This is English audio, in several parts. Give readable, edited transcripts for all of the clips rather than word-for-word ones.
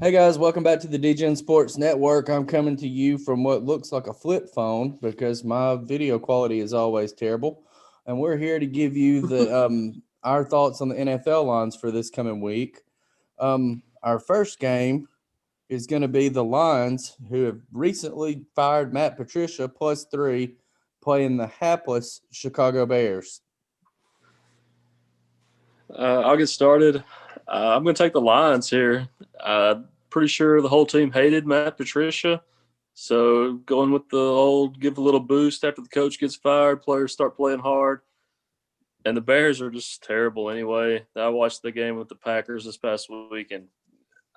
Hey guys, welcome back to the DGen Sports Network. I'm coming to you from what looks like a flip phone because my video quality is always terrible. And we're here to give you the our thoughts on the NFL lines for this coming week. Our first game is going to be the Lions, who have recently fired Matt Patricia +3, playing the hapless Chicago Bears. I'll get started. I'm going to take the Lions here. Pretty sure the whole team hated Matt Patricia. So going with the old give a little boost after the coach gets fired, players start playing hard. And the Bears are just terrible anyway. I watched the game with the Packers this past week, and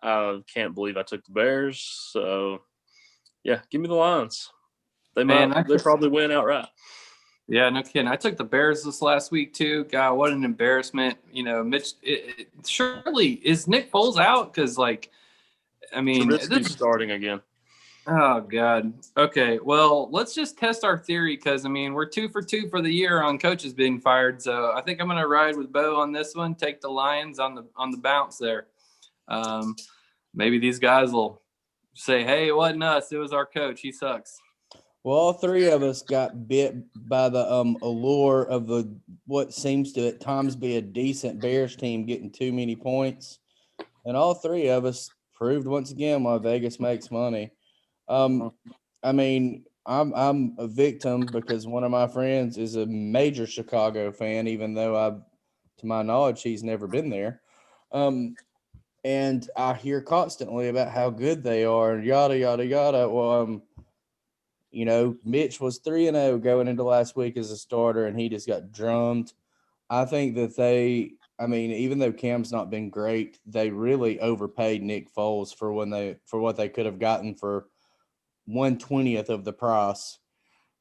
I can't believe I took the Bears. So, yeah, give me the Lions. They probably win outright. Yeah, no kidding. I took the Bears this last week too. God, what an embarrassment! Mitch. Surely is Nick Foles out? Because Trubisky's starting again. Oh God. Okay. Well, let's just test our theory because we're 2 for 2 for the year on coaches being fired. So I think I'm going to ride with Bo on this one. Take the Lions on the bounce there. Maybe these guys will say, "Hey, it wasn't us. It was our coach. He sucks." Well, all three of us got bit by the allure of what seems to at times be a decent Bears team getting too many points, and all three of us proved once again why Vegas makes money. I'm a victim because one of my friends is a major Chicago fan, even though to my knowledge, he's never been there. And I hear constantly about how good they are and yada yada yada. Well, Mitch was 3-0 going into last week as a starter, and he just got drummed. I think that even though Cam's not been great, they really overpaid Nick Foles for what they could have gotten for 1/20th of the price.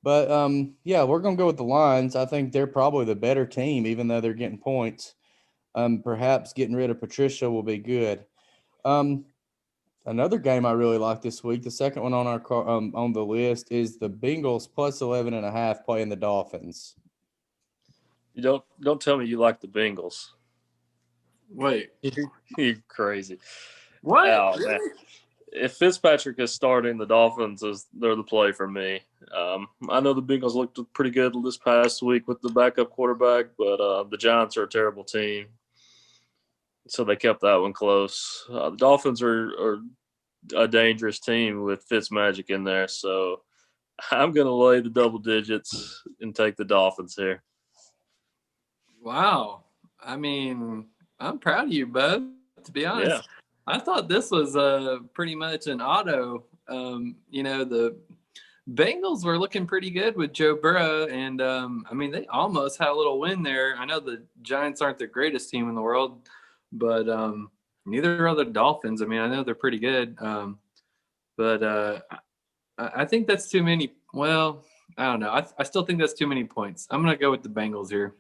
But we're gonna go with the Lions. I think they're probably the better team, even though they're getting points. Perhaps getting rid of Patricia will be good. Another game I really like this week, the second one on our on the list, is the Bengals +11.5 playing the Dolphins. You don't tell me you like the Bengals. Wait, you're crazy. What? Oh, man. If Fitzpatrick is starting, the Dolphins they're the play for me. I know the Bengals looked pretty good this past week with the backup quarterback, but the Giants are a terrible team. So they kept that one close. The Dolphins are a dangerous team with Fitzmagic in there. So I'm going to lay the double digits and take the Dolphins here. Wow. I'm proud of you, bud, to be honest. Yeah. I thought this was pretty much an auto. The Bengals were looking pretty good with Joe Burrow, and they almost had a little win there. I know the Giants aren't the greatest team in the world, but neither are the Dolphins. I know they're pretty good, but I think that's too many. Well, I don't know. I still think that's too many points. I'm going to go with the Bengals here.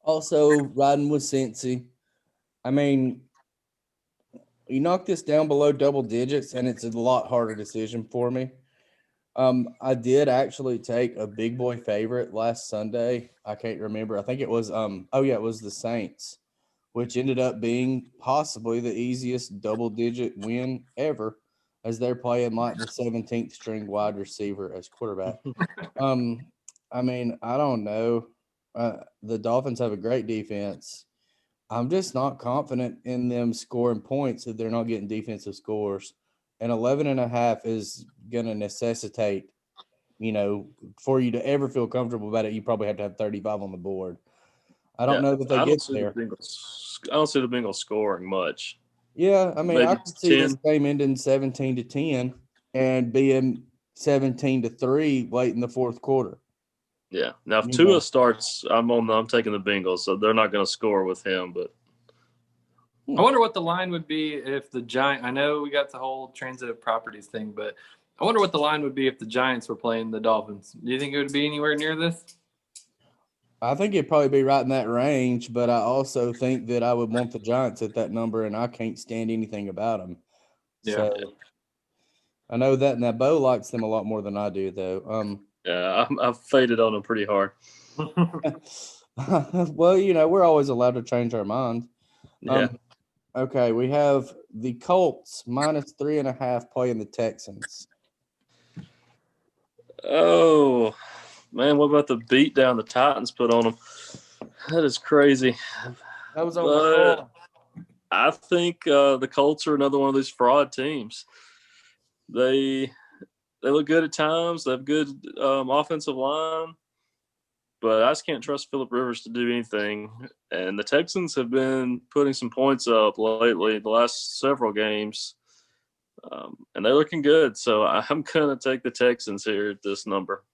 Also, riding with Cincy. You knock this down below double digits, and it's a lot harder decision for me. I did actually take a big boy favorite last Sunday. I can't remember. I think it was it was the Saints, which ended up being possibly the easiest double digit win ever, as they're playing like the 17th string wide receiver as quarterback. I don't know. The Dolphins have a great defense. I'm just not confident in them scoring points if they're not getting defensive scores. And 11.5 is going to necessitate, for you to ever feel comfortable about it, you probably have to have 35 on the board. I don't know that they get there. I don't see the Bengals scoring much. Yeah, I could see this game ending 17-10 and being 17-3 late in the fourth quarter. Yeah. Now, if Tua starts, I'm taking the Bengals, so they're not going to score with him. But I wonder what the line would be if the Giants. I know we got the whole transitive properties thing, but I wonder what the line would be if the Giants were playing the Dolphins. Do you think it would be anywhere near this? I think it'd probably be right in that range, but I also think that I would want the Giants at that number, and I can't stand anything about them. Yeah. So I know that, and that Bo likes them a lot more than I do, though. Yeah, I've faded on them pretty hard. Well, we're always allowed to change our mind. Yeah. Okay, we have the Colts -3.5 playing the Texans. Oh, man, what about the beat down the Titans put on them? That is crazy. That was on my But phone. I think the Colts are another one of these fraud teams. They look good at times. They have good offensive line, but I just can't trust Phillip Rivers to do anything. And the Texans have been putting some points up lately, the last several games, and they're looking good. So I'm going to take the Texans here at this number.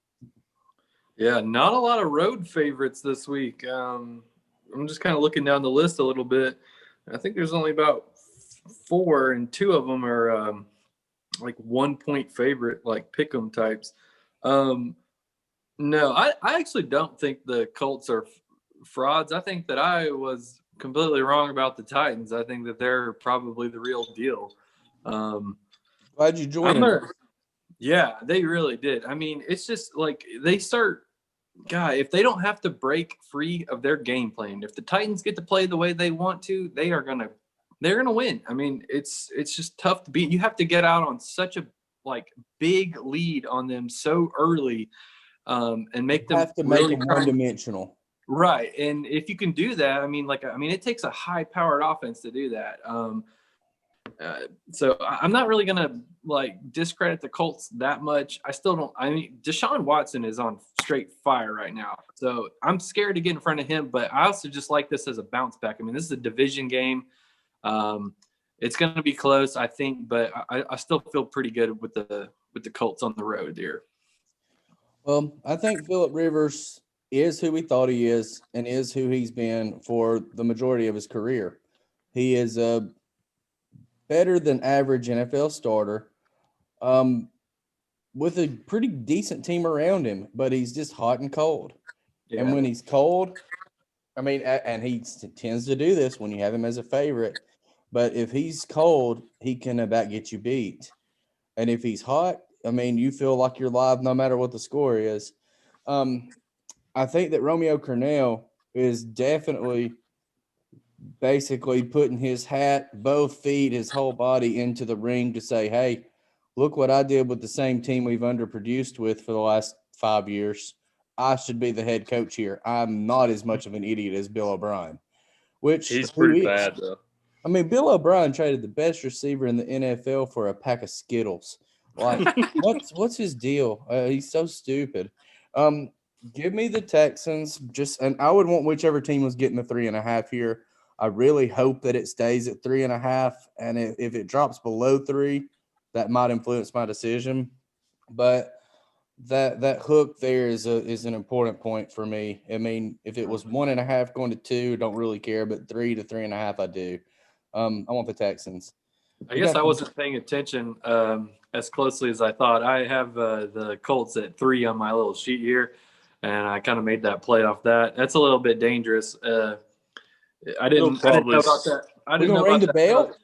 Yeah, not a lot of road favorites this week. I'm just kind of looking down the list a little bit. I think there's only about 4, and 2 of them are like 1-point favorite, like pick'em types. No, I actually don't think the Colts are frauds. I think that I was completely wrong about the Titans. I think that they're probably the real deal. Glad you joined us. Yeah, they really did. I mean, it's just like they start if they don't have to break free of their game plan, if the Titans get to play the way they want to, they're gonna win. I mean, it's just tough to beat. You have to get out on such a big lead on them so early, and make them have to really make them one-dimensional. Right, and if you can do that, I mean, it takes a high-powered offense to do that. So I'm not really gonna discredit the Colts that much. I still don't. I mean, Deshaun Watson is on straight fire right now, so I'm scared to get in front of him. But I also just like this as a bounce back. I mean, this is a division game. It's going to be close, I think, but I still feel pretty good with the Colts on the road here. Well, I think Phillip Rivers is who we thought he is and is who he's been for the majority of his career. He is a better than average NFL starter, with a pretty decent team around him, but he's just hot and cold. Yeah. And when he's cold, I mean, and he tends to do this when you have him as a favorite, but if he's cold, he can about get you beat. And if he's hot, I mean, you feel like you're live no matter what the score is. I think that Romeo Cornell is definitely basically putting his hat, both feet, his whole body into the ring to say, hey, look what I did with the same team we've underproduced with for the last 5 years. I should be the head coach here. I'm not as much of an idiot as Bill O'Brien, which he's pretty bad, though. I mean, Bill O'Brien traded the best receiver in the NFL for a pack of Skittles. Like, what's his deal? He's so stupid. Give me the Texans. And I would want whichever team was getting the 3.5 here. I really hope that it stays at 3.5. And if it drops below 3, that might influence my decision. But that hook there is an important point for me. I mean, if it was 1.5 going to 2, don't really care, but 3 to 3.5, I do. I want the Texans. I guess I wasn't paying attention as closely as I thought. I have the Colts at 3 on my little sheet here, and I kind of made that play off that. That's a little bit dangerous. I didn't know about that. I didn't know about the bell.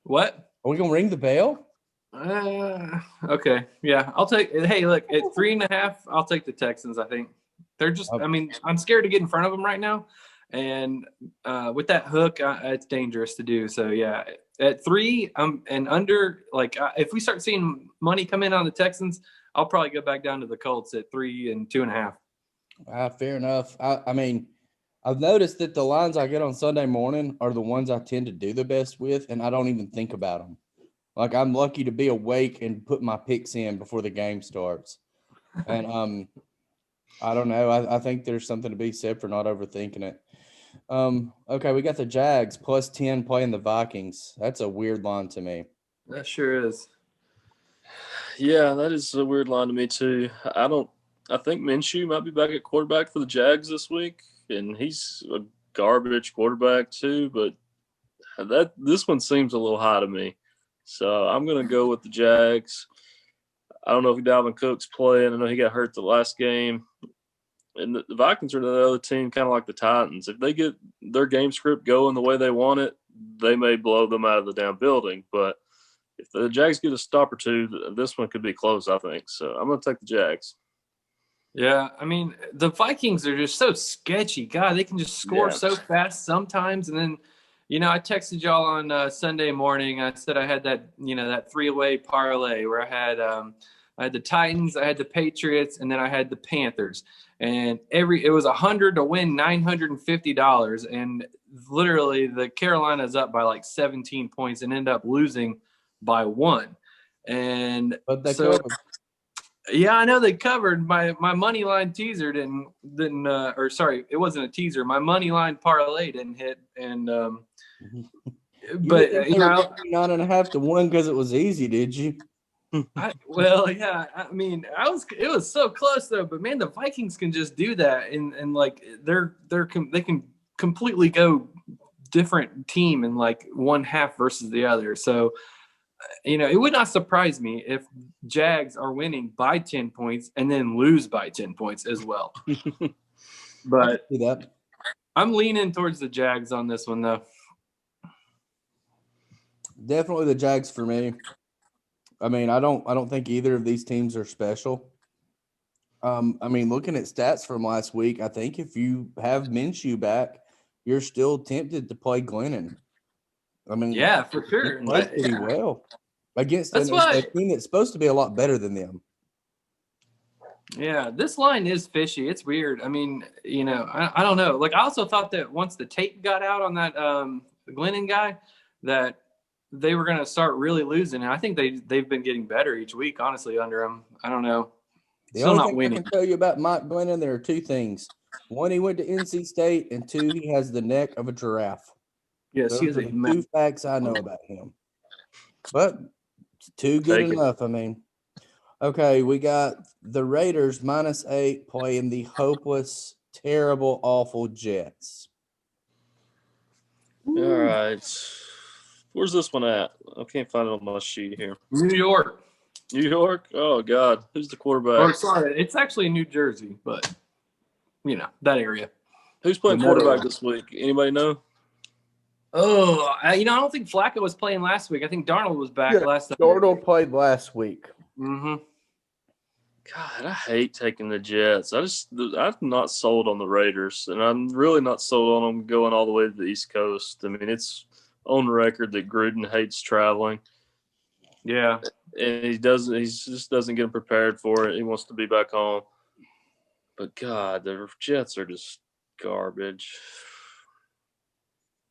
What? Are we gonna ring the bell? Okay, yeah, I'll take. Hey, look, at 3.5, I'll take the Texans. I think they're just. I mean, I'm scared to get in front of them right now, and with that hook, it's dangerous to do. So yeah, at 3, and under, if we start seeing money come in on the Texans, I'll probably go back down to the Colts at 3 and 2.5. Fair enough. I mean, I've noticed that the lines I get on Sunday morning are the ones I tend to do the best with, and I don't even think about them. Like, I'm lucky to be awake and put my picks in before the game starts. And I don't know. I think there's something to be said for not overthinking it. Okay, we got the Jags +10 playing the Vikings. That's a weird line to me. That sure is. Yeah, that is a weird line to me too. I think Minshew might be back at quarterback for the Jags this week, and he's a garbage quarterback too, but this one seems a little high to me. So I'm going to go with the Jags. I don't know if Dalvin Cook's playing. I know he got hurt the last game. And the Vikings are the other team, kind of like the Titans. If they get their game script going the way they want it, they may blow them out of the damn building. But if the Jags get a stop or two, this one could be close, I think. So I'm going to take the Jags. Yeah, I mean, the Vikings are just so sketchy. God, they can just score so fast sometimes, and then I texted y'all on Sunday morning. I said I had that, that three-way parlay where I had the Titans, I had the Patriots, and then I had the Panthers. And it was 100 to win $950, and literally the Carolina's up by like 17 points and end up losing by 1. And But they so, covered. yeah, I know they covered. My money line teaser didn't or sorry, it wasn't a teaser. My money line parlay didn't hit, and but You were 9.5 to 1 because it was easy, did you? Yeah. I mean, it was so close though. But man, the Vikings can just do that, and like they can completely go different team in like one half versus the other. So it would not surprise me if Jags are winning by 10 points and then lose by 10 points as well. But I'm leaning towards the Jags on this one though. Definitely the Jags for me. I mean, I don't think either of these teams are special. I mean, looking at stats from last week, I think if you have Minshew back, you're still tempted to play Glennon. I mean, yeah, for sure. He played pretty well against a team that's supposed to be a lot better than them. Yeah, this line is fishy. It's weird. I mean, I don't know. Like, I also thought that once the tape got out on that Glennon guy, that they were going to start really losing. And I think they've been getting better each week, honestly, under him. I don't know. Still not winning. I can tell you about Mike Glennon, there are two things. One, he went to NC State, and two, he has the neck of a giraffe. Yes, those are the two facts I know about him. But too good enough, I mean. Okay, we got the Raiders -8 playing the hopeless, terrible, awful Jets. All right. Where's this one at? I can't find it on my sheet here. New York. New York? Oh, God. Who's the quarterback? Oh, sorry. It's actually New Jersey, but, that area. Who's playing quarterback this week? Anybody know? Oh, I don't think Flacco was playing last week. I think Darnold was back last time. Darnold played last week. Mm-hmm. God, I hate taking the Jets. I'm not sold on the Raiders, and I'm really not sold on them going all the way to the East Coast. I mean, it's on record that Gruden hates traveling. Yeah. And he just doesn't get him prepared for it. He wants to be back home. But God, the Jets are just garbage.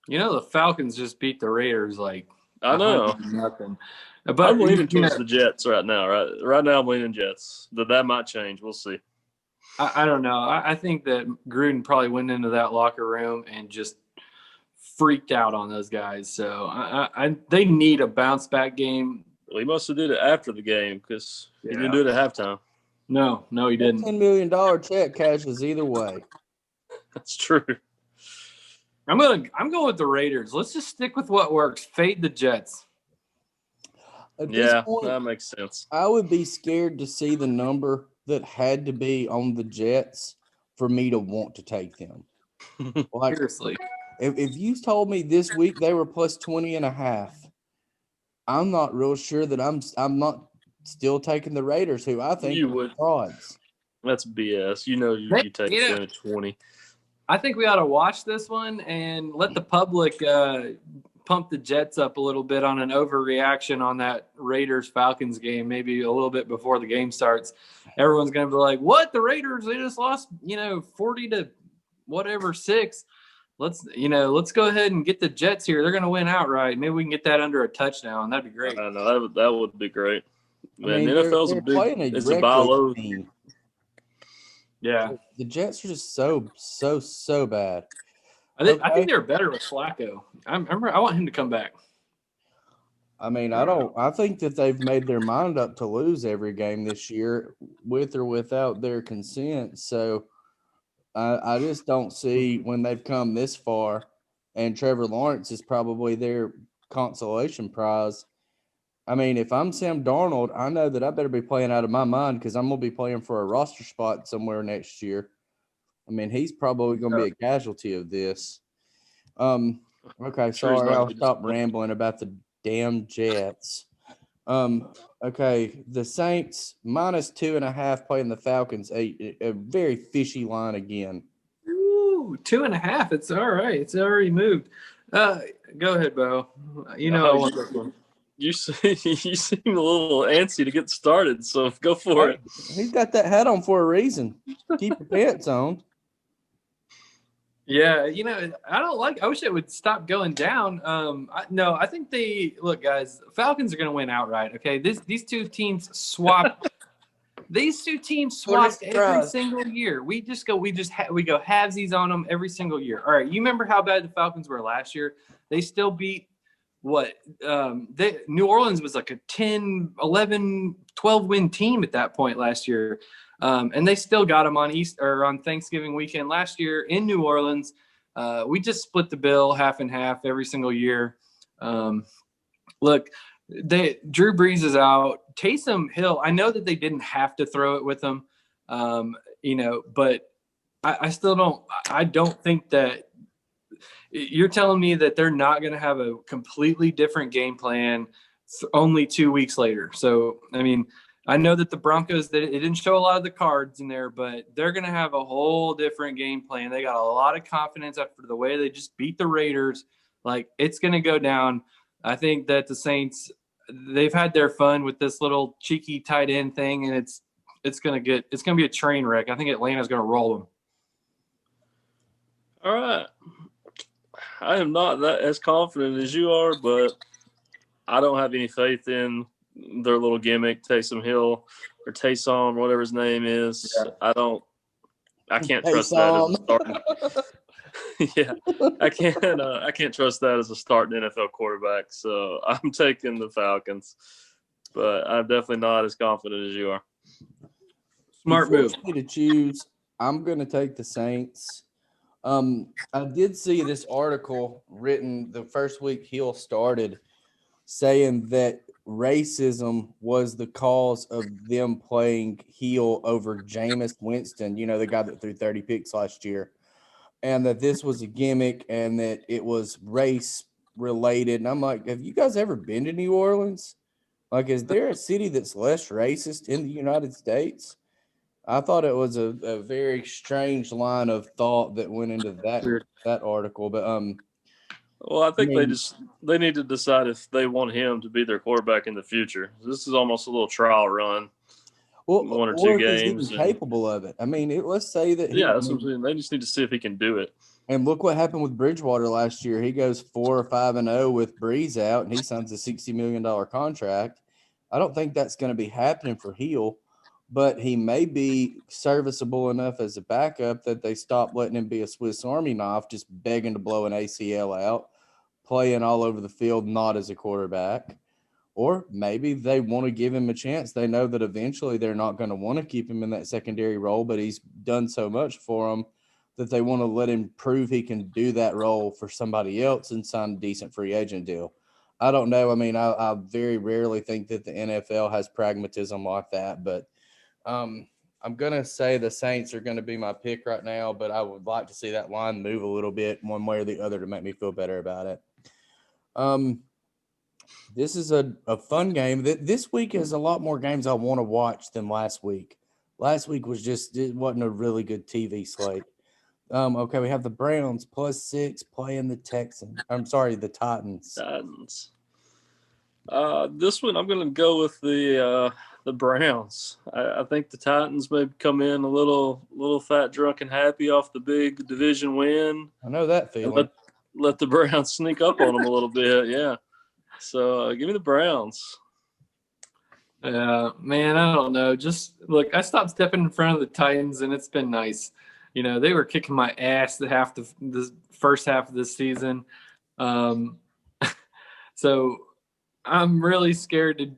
The Falcons just beat the Raiders like I know. Nothing. But I'm leaning towards the Jets right now. Right now, I'm leaning Jets. That might change. We'll see. I don't know. I think that Gruden probably went into that locker room and just freaked out on those guys. So they need a bounce back game. Well, he must have did it after the game because he didn't do it at halftime. No, he didn't. $10 million check cashes either way. That's true. I'm going with the Raiders. Let's just stick with what works. Fade the Jets. Point, that makes sense. I would be scared to see the number that had to be on the Jets for me to want to take them. Like, seriously. If you told me this week they were plus 20.5, I'm not real sure that I'm not still taking the Raiders, who I think are frauds. That's BS. You take 20. I think we ought to watch this one and let the public pump the Jets up a little bit on an overreaction on that Raiders-Falcons game, maybe a little bit before the game starts. Everyone's going to be like, what? The Raiders, they just lost, 40 to whatever, 6. Let's go ahead and get the Jets here. They're going to win outright. Maybe we can get that under a touchdown. That'd be great. I know. That would be great. Man, the NFL's a buy low team. Yeah. The Jets are just so bad. I think they're better with Flacco. I want him to come back. I mean, I think that they've made their mind up to lose every game this year with or without their consent. So I just don't see when they've come this far, and Trevor Lawrence is probably their consolation prize. I mean, if I'm Sam Darnold, I know that I better be playing out of my mind because I'm going to be playing for a roster spot somewhere next year. I mean, he's probably going to be a casualty of this. Okay, sorry, I'll stop rambling about the damn Jets. Okay, the Saints -2.5 playing the Falcons, a very fishy line again. Ooh, 2.5. It's all right. It's already moved. Go ahead, Bo. You know I Oh, want this one. you seem a little antsy to get started, so go for it. He's got that hat on for a reason. Keep your pants on. Yeah, I wish it would stop going down. I think look, guys, Falcons are going to win outright. Okay, these two teams swap. These two teams swap every single year. We go halvesies on them every single year. All right, you remember how bad the Falcons were last year? They still beat New Orleans was like a 10, 11, 12 win team at that point last year. And they still got them on Thanksgiving weekend last year in New Orleans. We just split the bill half and half every single year. Look, Drew Brees is out. Taysom Hill, I know that they didn't have to throw it with him, but I still don't. I don't think that you're telling me that they're not going to have a completely different game plan only 2 weeks later. So, I mean, I know that the Broncos, it didn't show a lot of the cards in there, but they're going to have a whole different game plan. They got a lot of confidence after the way they just beat the Raiders. Like, it's going to go down. I think that the Saints, they've had their fun with this little cheeky tight end thing, and it's going to be a train wreck. I think Atlanta's going to roll them. All right. I am not that as confident as you are, but I don't have any faith in their little gimmick, Taysom Hill or Taysom, whatever his name is. Yeah. I can't trust that as a starting. Yeah, I can't trust that as a starting NFL quarterback. So I'm taking the Falcons, but I'm definitely not as confident as you are. Smart move. Me to choose. I'm going to take the Saints. I did see this article written the first week Hill started saying that racism was the cause of them playing Hill over Jameis Winston, the guy that threw 30 picks last year, and that this was a gimmick and that it was race related. And I'm like, have you guys ever been to New Orleans? Like, is there a city that's less racist in the United States? I thought it was a very strange line of thought that went into that article. But well, I think they need to decide if they want him to be their quarterback in the future. This is almost a little trial run. Well, 1 or 2 games. He's capable of it. I mean, let's say that. That's what I'm saying. They just need to see if he can do it. And look what happened with Bridgewater last year. He goes 4 or 5-0 with Breeze out, and he signs a $60 million contract. I don't think that's going to be happening for Hill. But he may be serviceable enough as a backup that they stop letting him be a Swiss Army knife, just begging to blow an ACL out, playing all over the field, not as a quarterback. Or maybe they want to give him a chance. They know that eventually they're not going to want to keep him in that secondary role, but he's done so much for them that they want to let him prove he can do that role for somebody else and sign a decent free agent deal. I don't know. I mean, I very rarely think that the NFL has pragmatism like that, but I'm going to say the Saints are going to be my pick right now, but I would like to see that line move a little bit one way or the other to make me feel better about it. This is a fun game. This week is a lot more games I want to watch than last week. Last week it wasn't a really good TV slate. Okay, we have the Browns +6 playing the Texans. I'm sorry, the Titans. This one I'm going to go with the Browns. I think the Titans may come in a little fat, drunk, and happy off the big division win. I know that feeling. Let the Browns sneak up on them a little bit, yeah. So give me the Browns. Man, I don't know. Just look, I stopped stepping in front of the Titans, and it's been nice. They were kicking my ass the first half of this season. So I'm really scared to,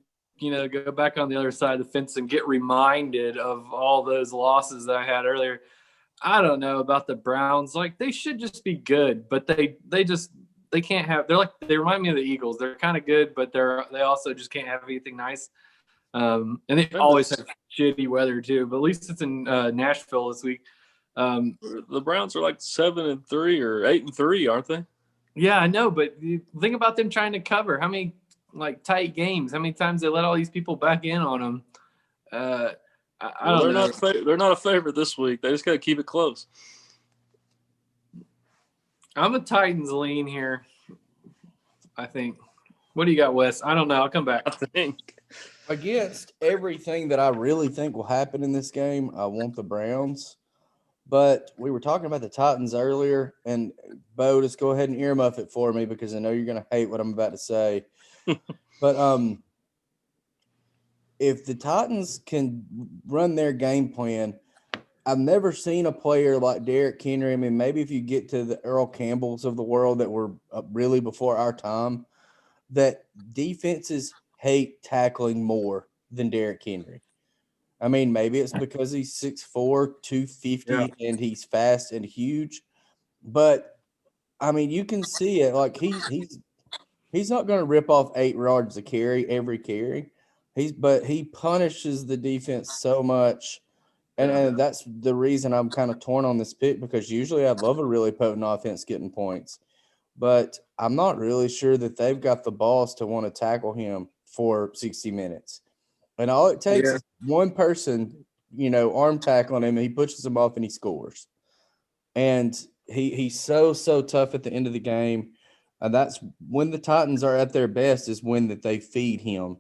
go back on the other side of the fence and get reminded of all those losses that I had earlier. I don't know about the Browns. Like, they should just be good, but they can't have. They remind me of the Eagles. They're kind of good, but they also just can't have anything nice. And they always have shitty weather too. But at least it's in Nashville this week. The Browns are like 7-3 or 8-3, aren't they? Yeah, I know, but think about them trying to cover. How many tight games? How many times they let all these people back in on them? I don't know. They're not a favorite this week. They just got to keep it close. I'm a Titans lean here. I think. What do you got, Wes? I don't know. I'll come back. I think. Against everything that I really think will happen in this game, I want the Browns. But we were talking about the Titans earlier, and Bo, just go ahead and earmuff it for me because I know you're going to hate what I'm about to say. But if the Titans can run their game plan, I've never seen a player like Derrick Henry. I mean, maybe if you get to the Earl Campbells of the world that were really before our time, that defenses hate tackling more than Derrick Henry. I mean, maybe it's because he's 6'4", 250, and he's fast and huge. But I mean, you can see it. Like he's not going to rip off 8 yards a carry every carry. But he punishes the defense so much. And that's the reason I'm kind of torn on this pick, because usually I'd love a really potent offense getting points. But I'm not really sure that they've got the balls to want to tackle him for 60 minutes. And all it takes is one person, arm tackling him, and he pushes him off and he scores. And he's so tough at the end of the game. And that's when the Titans are at their best, is when that they feed him,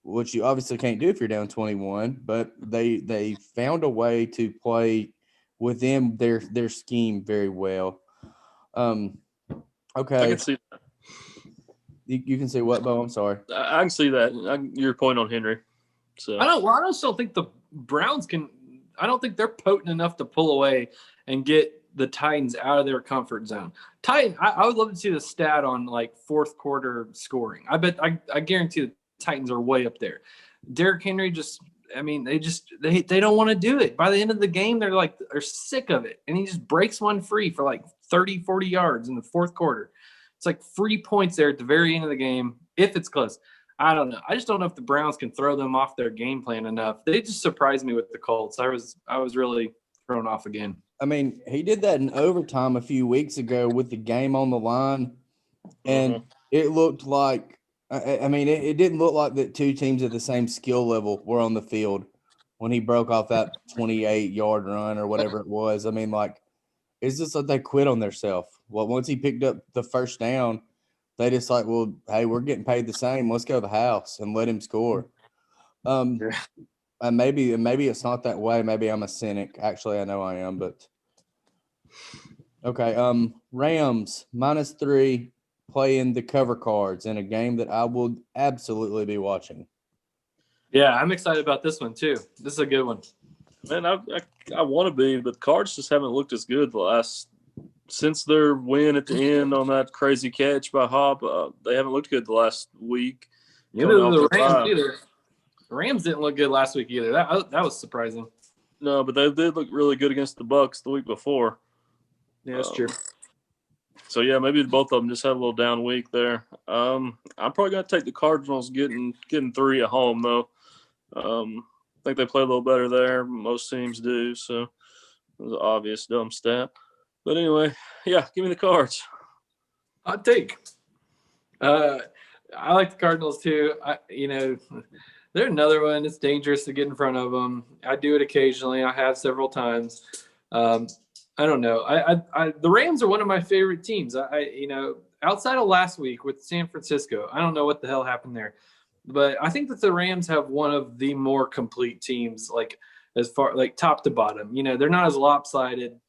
which you obviously can't do if you're down 21. But they found a way to play within their scheme very well. Okay. I can see that. You can see what, Bo? I'm sorry. I can see that. Your point on Henry. So I just don't think the Browns can. I don't think they're potent enough to pull away and get the Titans out of their comfort zone. I would love to see the stat on like fourth quarter scoring. I guarantee the Titans are way up there. Derrick Henry they don't want to do it. By the end of the game, they're sick of it. And he just breaks one free for like 30, 40 yards in the fourth quarter. It's like free points there at the very end of the game, if it's close. I don't know. I just don't know if the Browns can throw them off their game plan enough. They just surprised me with the Colts. I was really thrown off again. I mean, he did that in overtime a few weeks ago with the game on the line, and it looked like it didn't look like that two teams at the same skill level were on the field when he broke off that 28-yard run or whatever it was. I mean, it's just like they quit on themselves. Well, once he picked up the first down, they just like, well, hey, we're getting paid the same. Let's go to the house and let him score. And maybe it's not that way. Maybe I'm a cynic. Actually, I know I am, but okay. Rams -3 playing the cover cards in a game that I will absolutely be watching. Yeah, I'm excited about this one too. This is a good one. Man, I want to be, but Cards just haven't looked as good since their win at the end on that crazy catch by Hop. They haven't looked good the last week. The Rams either. The Rams didn't look good last week either. That was surprising. No, but they did look really good against the Bucs the week before. Yeah, that's true. So yeah, maybe both of them just had a little down week there. I'm probably gonna take the Cardinals getting 3 at home though. I think they play a little better there. Most teams do. So it was an obvious dumb stat. But anyway, yeah, give me the Cards. Hot take. I like the Cardinals too. They're another one. It's dangerous to get in front of them. I do it occasionally. I have several times. I don't know. The Rams are one of my favorite teams. Outside of last week with San Francisco, I don't know what the hell happened there, but I think that the Rams have one of the more complete teams, like as far like top to bottom. They're not as lopsided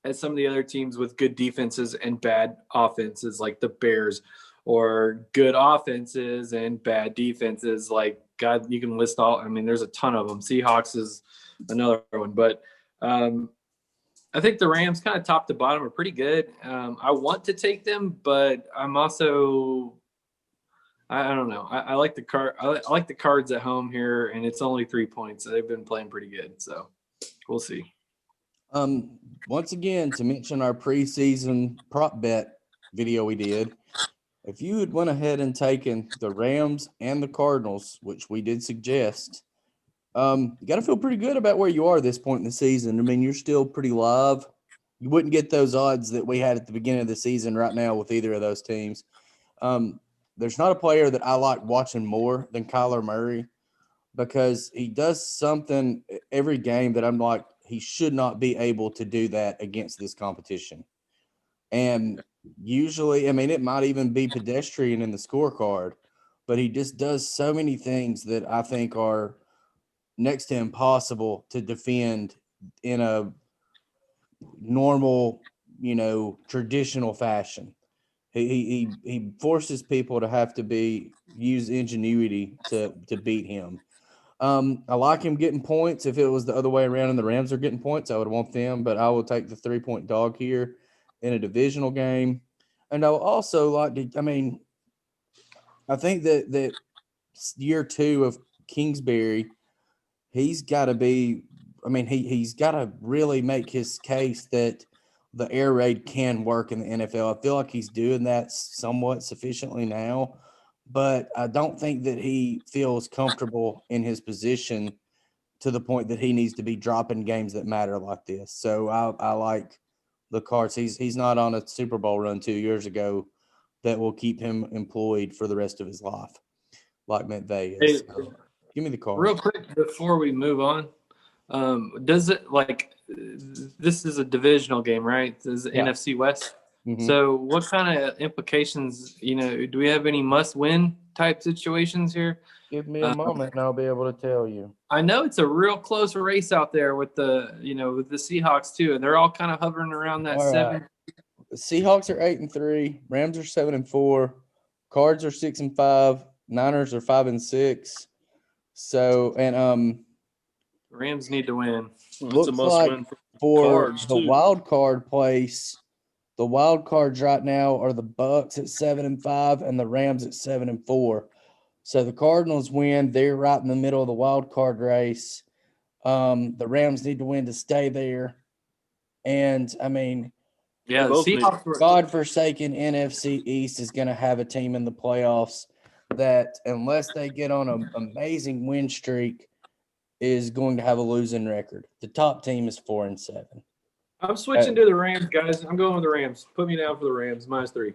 as some of the other teams with good defenses and bad offenses, like the Bears, or good offenses and bad defenses. Like, God, you can list all. I mean, there's a ton of them. Seahawks is another one, but I think the Rams kind of top to bottom are pretty good. I want to take them, but I'm also, I don't know. I like the I like the Cards at home here, and it's only 3 points. They've been playing pretty good, so we'll see. Once again, to mention our preseason prop bet video we did, if you had went ahead and taken the Rams and the Cardinals, which we did suggest, you got to feel pretty good about where you are at this point in the season. I mean, you're still pretty live. You wouldn't get those odds that we had at the beginning of the season right now with either of those teams. There's not a player that I like watching more than Kyler Murray, because he does something every game that I'm like, he should not be able to do that against this competition. And usually, I mean, it might even be pedestrian in the scorecard, but he just does so many things that I think are next to impossible to defend in a normal, traditional fashion. He forces people to have to use ingenuity to beat him. I like him getting points. If it was the other way around and the Rams are getting points, I would want them, but I will take the 3-point dog here in a divisional game. And I would also like to, I mean, I think that year 2 of Kingsbury, he's got to be, I mean, he's got to really make his case that the air raid can work in the NFL. I feel like he's doing that somewhat sufficiently now, but I don't think that he feels comfortable in his position to the point that he needs to be dropping games that matter like this. So I like the Cards. He's not on a Super Bowl run 2 years ago that will keep him employed for the rest of his life, like McVay is. Hey, So give me the Cards. real quick before we move on, does it this is a divisional game, right? This is NFC West. Mhm. So what kind of implications, do we have any must-win type situations here? Give me a moment and I'll be able to tell you. I know it's a real close race out there with the Seahawks too, and they're all kind of hovering around that All 7. right. The Seahawks are 8-3, Rams are 7-4, Cards are 6-5, Niners are 5-6. So Rams need to win. It's a looks must like win for Cards, the too. wild card place, the wild cards right now are the Bucks at 7-5 and the Rams at 7-4. So the Cardinals win, they're right in the middle of the wild card race. The Rams need to win to stay there. And I mean, Yeah, the both need- Seahawks were godforsaken NFC East is going to have a team in the playoffs that, unless they get on an amazing win streak, is going to have a losing record. The top team is 4-7. I'm switching to the Rams, guys. I'm going with the Rams. Put me down for the Rams, -3.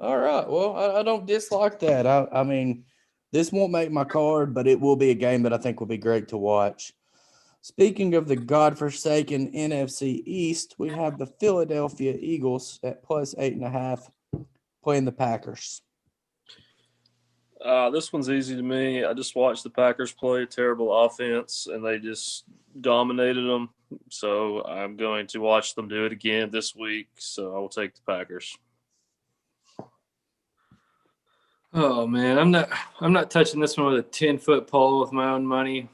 All right. Well, I don't dislike that. I mean, this won't make my card, but it will be a game that I think will be great to watch. Speaking of the godforsaken NFC East, we have the Philadelphia Eagles at +8.5 playing the Packers. This one's easy to me. I just watched the Packers play a terrible offense, and they just dominated them. So I'm going to watch them do it again this week. So I will take the Packers. Oh man, I'm not touching this one with a 10-foot pole with my own money.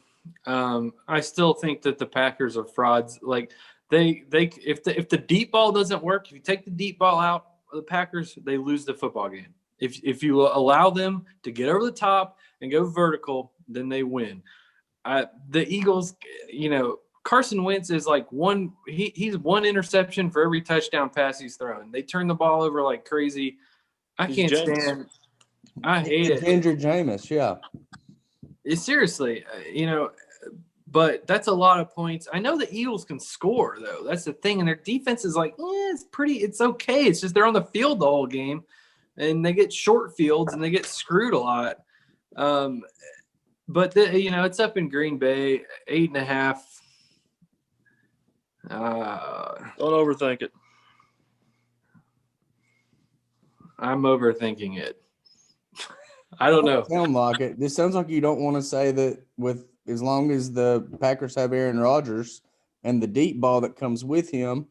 I still think that the Packers are frauds. Like if the deep ball doesn't work, if you take the deep ball out of the Packers, they lose the football game. If you allow them to get over the top and go vertical, then they win. The Eagles, Carson Wentz is like he's one interception for every touchdown pass he's thrown. They turn the ball over like crazy. I hate it. Ginger Jameis, yeah. Seriously, but that's a lot of points. I know the Eagles can score, though. That's the thing. And their defense is like, it's okay. It's just they're on the field the whole game, and they get short fields, and they get screwed a lot. But it's up in Green Bay, 8.5. Don't overthink it. I'm overthinking it. I don't know. Sound like it. This sounds like you don't want to say that with as long as the Packers have Aaron Rodgers and the deep ball that comes with him,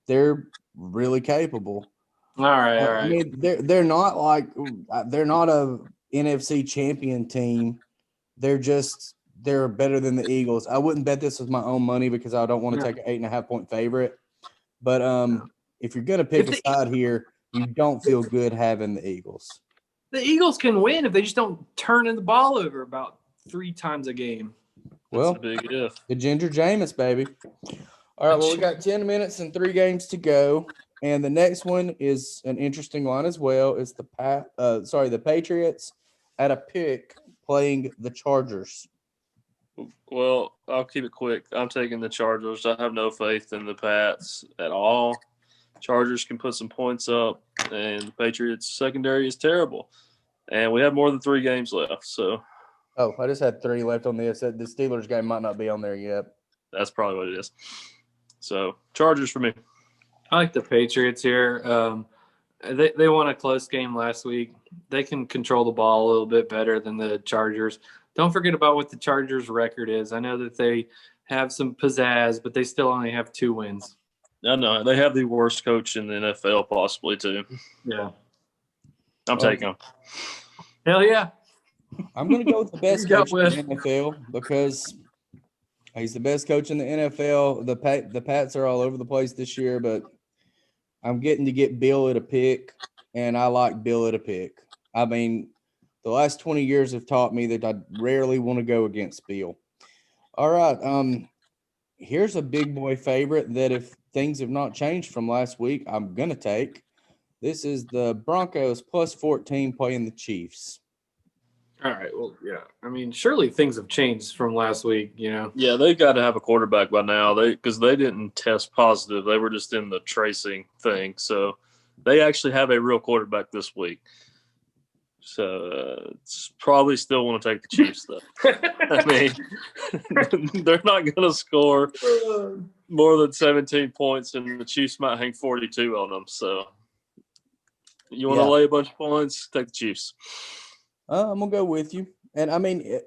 they're really capable. All right. I mean, they're not a NFC champion team. They're better than the Eagles. I wouldn't bet this with my own money because I don't want to take an 8.5-point favorite. But if you're gonna pick a side here, you don't feel good having the Eagles. The Eagles can win if they just don't turn the ball over about 3 times a game. Well, that's a big if. The Ginger Jameis, baby. All right, well, we got 10 minutes and 3 games to go. And the next one is an interesting line as well. It's the Patriots at a pick playing the Chargers. Well, I'll keep it quick. I'm taking the Chargers. I have no faith in the Pats at all. Chargers can put some points up, and the Patriots' secondary is terrible. And we have more than 3 games left. So, I just had 3 left on this. The Steelers game might not be on there yet. That's probably what it is. So, Chargers for me. I like the Patriots here. They won a close game last week. They can control the ball a little bit better than the Chargers. Don't forget about what the Chargers' record is. I know that they have some pizzazz, but they still only have 2 wins. I know. They have the worst coach in the NFL possibly, too. Yeah. I'm taking them. Hell yeah. I'm going to go with the best Go coach in with. the NFL because he's the best coach in the NFL. The Pats are all over the place this year, but I'm getting to get Bill at a pick, and I like Bill at a pick. I mean, the last 20 years have taught me that I rarely want to go against Bill. All right. Here's a big boy favorite that if things have not changed from last week, I'm going to take. This is the Broncos plus 14 playing the Chiefs. All right. Well, yeah. I mean, surely things have changed from last week, you know? Yeah, they've got to have a quarterback by now because they didn't test positive. They were just in the tracing thing. So they actually have a real quarterback this week. So it's probably still want to take the Chiefs, though. I mean, they're not going to score more than 17 points, and the Chiefs might hang 42 on them. So you want to lay a bunch of points, take the Chiefs. I'm going to go with you. And, I mean,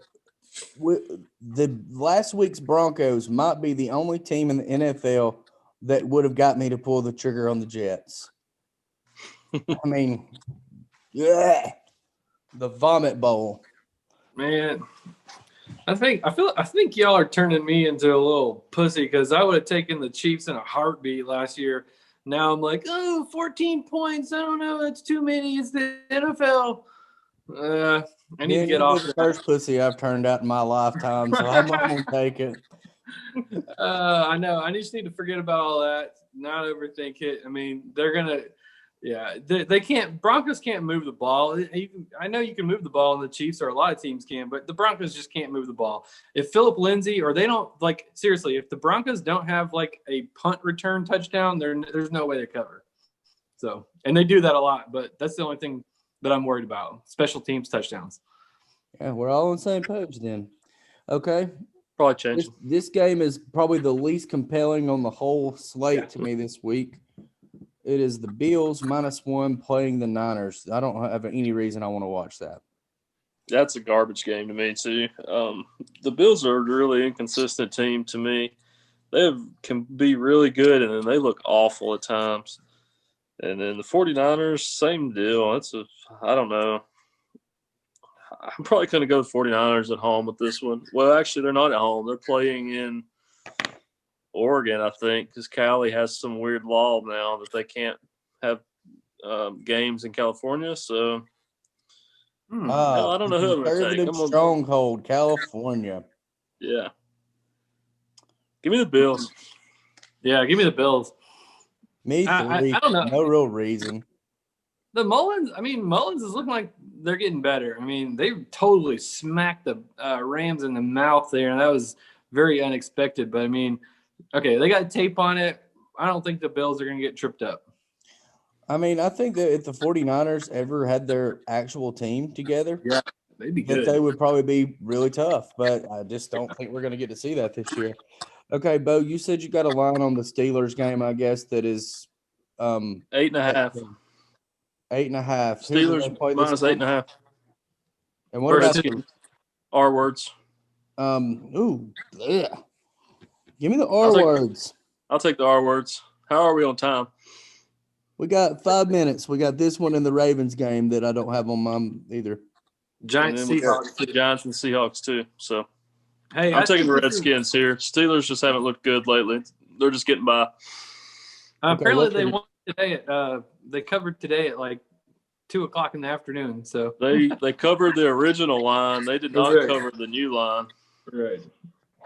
the last week's Broncos might be the only team in the NFL that would have got me to pull the trigger on the Jets. I mean, yeah. The vomit bowl. Man, I think y'all are turning me into a little pussy because I would have taken the Chiefs in a heartbeat last year. Now I'm like, 14 points. I don't know. That's too many. It's the NFL. I need to get off. The first pussy I've turned out in my lifetime, so I'm not going to take it. I know. I just need to forget about all that. Not overthink it. I mean, they're going to. Yeah, they can't. Broncos can't move the ball. I know you can move the ball, and the Chiefs or a lot of teams can, but the Broncos just can't move the ball. If Phillip Lindsay or they don't seriously, if the Broncos don't have a punt return touchdown, there's no way they cover. So, and they do that a lot, but that's the only thing that I'm worried about: special teams touchdowns. Yeah, we're all on the same page then. Okay, probably change. This game is probably the least compelling on the whole slate to me this week. It is the Bills -1 playing the Niners. I don't have any reason I want to watch that. That's a garbage game to me, too. The Bills are a really inconsistent team to me. They can be really good, and then they look awful at times. And then the 49ers, same deal. I don't know. I'm probably going to go with 49ers at home with this one. Well, actually, they're not at home. They're playing in Oregon, I think, because Cali has some weird law now that they can't have games in California. So, I don't know who I'm going to take. Stronghold, California. Yeah. Give me the Bills. Yeah, give me the Bills. Me too. I don't know. No real reason. The Mullins is looking like they're getting better. I mean, they totally smacked the Rams in the mouth there, and that was very unexpected. But, I mean, okay, they got tape on it. I don't think the Bills are going to get tripped up. I mean, I think that if the 49ers ever had their actual team together, they'd be good. That they would probably be really tough. But I just don't think we're going to get to see that this year. Okay, Bo, you said you got a line on the Steelers game, I guess, that is 8.5. 8.5. Steelers minus 8.5. And what about R words? Yeah. Give me the R words. I'll take the R words. How are we on time? We got 5 minutes. We got this one in the Ravens game that I don't have on mine either. Giants, Seahawks. The Giants and Seahawks too. So, hey, I'm taking the Redskins here. Steelers just haven't looked good lately. They're just getting by. Apparently, they won today. They covered today at 2:00 in the afternoon. So they covered the original line. They did not cover the new line. Right.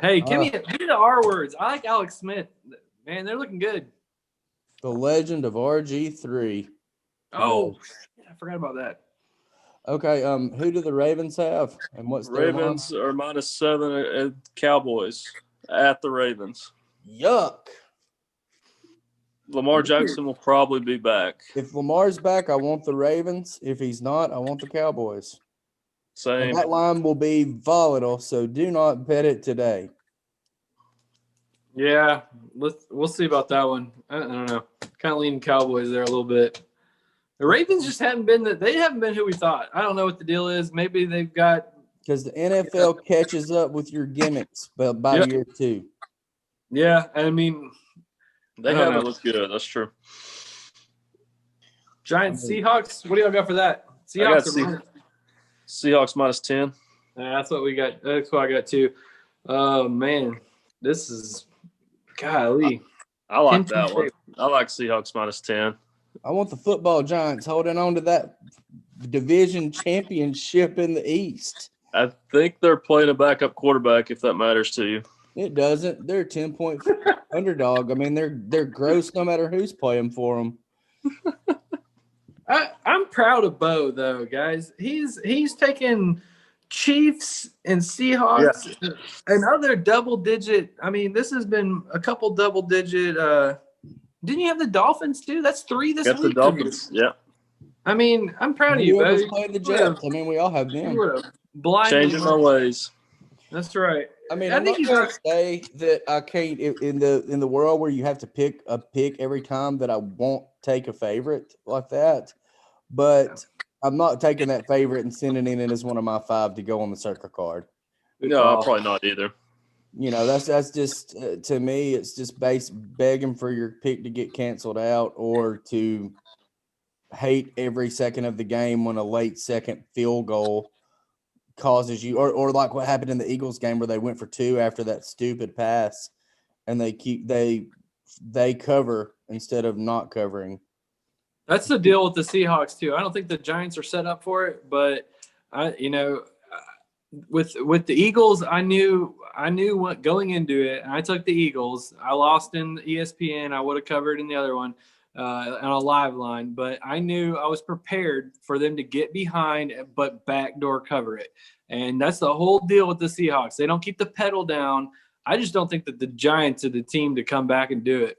Hey, give me the R words. I like Alex Smith. Man, they're looking good. The legend of RG3. Oh, I forgot about that. Okay, who do the Ravens have? And what's their Ravens are -7 at Cowboys at the Ravens. Yuck. Lamar Jackson will probably be back. If Lamar's back, I want the Ravens. If he's not, I want the Cowboys. Same. And that line will be volatile, so do not bet it today. Yeah, we'll see about that one. I don't know. Kind of leaning Cowboys there a little bit. The Ravens just haven't been who we thought. I don't know what the deal is. Maybe they've got Because the NFL catches up with your gimmicks by year 2. Yeah, I mean They haven't looked good. That's true. Giants, Seahawks. What do y'all got for that? Seahawks minus 10. That's what we got. That's what I got too. Oh man, this is golly. I like that one. I like Seahawks minus 10. I want the football Giants holding on to that division championship in the East. I think they're playing a backup quarterback, if that matters to you. It doesn't. They're a 10-point underdog. I mean, they're gross no matter who's playing for them. I'm proud of Bo though, guys. He's taken Chiefs and Seahawks and other double-digit. I mean, this has been a couple double-digit. Didn't you have the Dolphins too? That's 3 this week. Got the Dolphins. Yeah. I mean, I'm proud of you, Bo. Playing the Jets. I mean, we all have them. Changing my ways. That's right. I mean, I'm not going to say that I can't in the world where you have to pick a pick every time that I won't take a favorite like that, but I'm not taking that favorite and sending it in as one of my 5 to go on the circle card. No, I'm probably not either. You know, that's just to me, it's just begging for your pick to get canceled out or to hate every second of the game when a late second field goal causes you, or like what happened in the Eagles game where they went for 2 after that stupid pass and they cover instead of not covering. That's the deal with the Seahawks too. I don't think the Giants are set up for it, but with the Eagles, I knew what going into it, and I took the Eagles. I lost in the ESPN. I would have covered in the other one on a live line, but I knew I was prepared for them to get behind, but backdoor cover it. And that's the whole deal with the Seahawks. They don't keep the pedal down. I just don't think that the Giants are the team to come back and do it.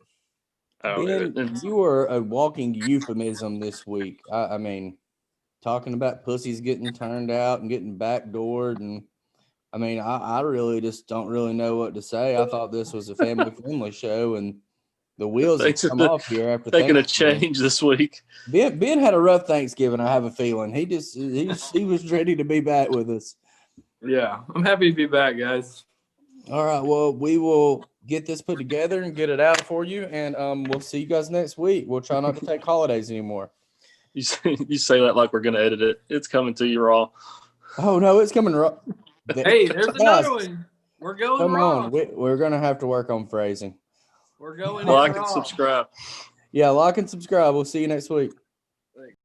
Ben, you were a walking euphemism this week. I mean, talking about pussies getting turned out and getting backdoored, and I mean, I really just don't really know what to say. I thought this was a family-friendly show, and the wheels have come off here after taking a change this week. Ben had a rough Thanksgiving. I have a feeling he was ready to be back with us. Yeah, I'm happy to be back, guys. All right, well, we will get this put together and get it out for you, and we'll see you guys next week. We'll try not to take holidays anymore. You say that like we're going to edit it. It's coming to you raw. Oh, no, it's coming raw. Hey, there's another one. We're going Come raw. on. We're going to have to work on phrasing. We're going like and subscribe. Yeah, like and subscribe. We'll see you next week.